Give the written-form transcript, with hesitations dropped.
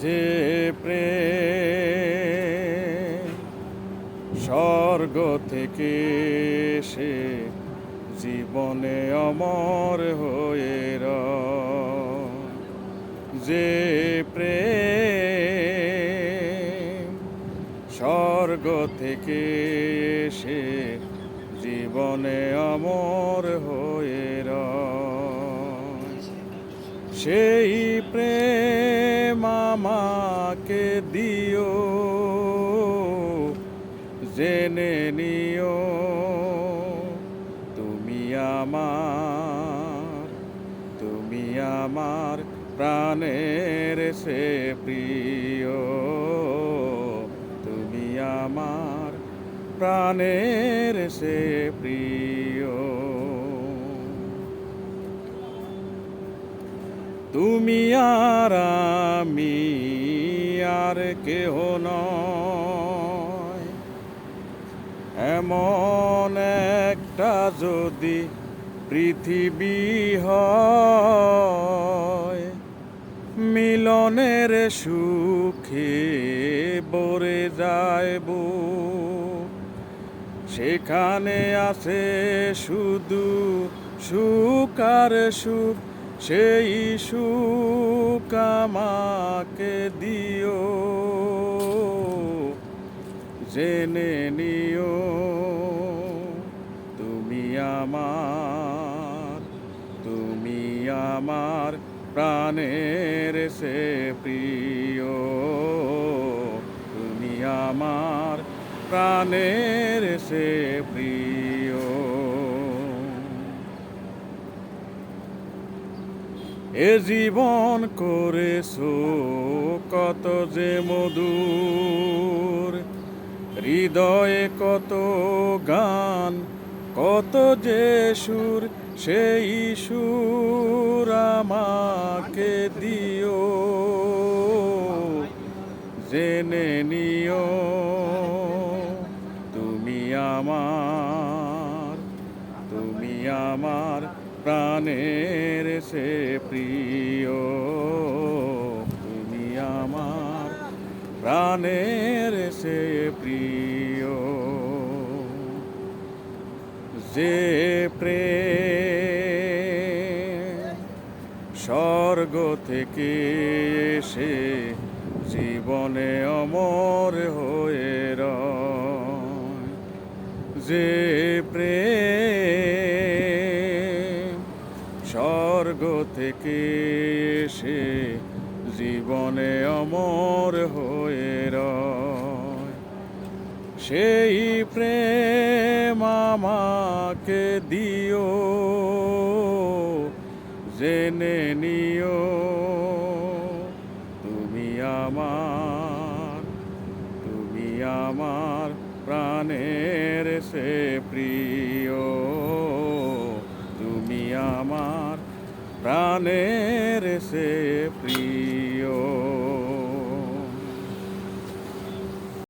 যে প্রেম স্বর্গ থেকে সে জীবনে অমর হয়ে রয়। যে প্রেম স্বর্গ থেকে সে জীবনে অমর হয়ে রয়। সেই প্রেম আমাকে দিও, জেনে নিও তুমি আমার প্রাণের সে প্রিয়। তুমি আমার প্রাণের সে প্রিয়। তুমি আর আমি আর কেহ নয়, এমন একটা যদি পৃথিবী হয়, মিলনের সুখে ভরে যাইব। সেখানে আছে শুধু সুখ আর সুখ, সেই সুখ আমাকে দিও, জেনে নিও তুমি আমার প্রাণের সে প্রিয়। তুমি আমার প্রাণের সে প্রিয়। এ জীবন করেছো কত যে মধুর, হৃদয়ে কত গান কত যে সুর, সেই সুর আমাকে দিও, জেনে নিও তুমি আমার প্রাণের সে প্রিয়। তুমি আমার প্রাণের সে প্রিয়। যে প্রেম স্বর্গ থেকে এসে জীবনে অমর হয়ে রয়। যে প্রেম স্বর্গ থেকে এসে জীবনে অমর হয়ে রয়, সেই প্রেম আমাকে দিও, জেনে নিও তুমি আমার প্রাণের সে প্রিয়। তুমি আমার প্রাণের সে প্রিয়।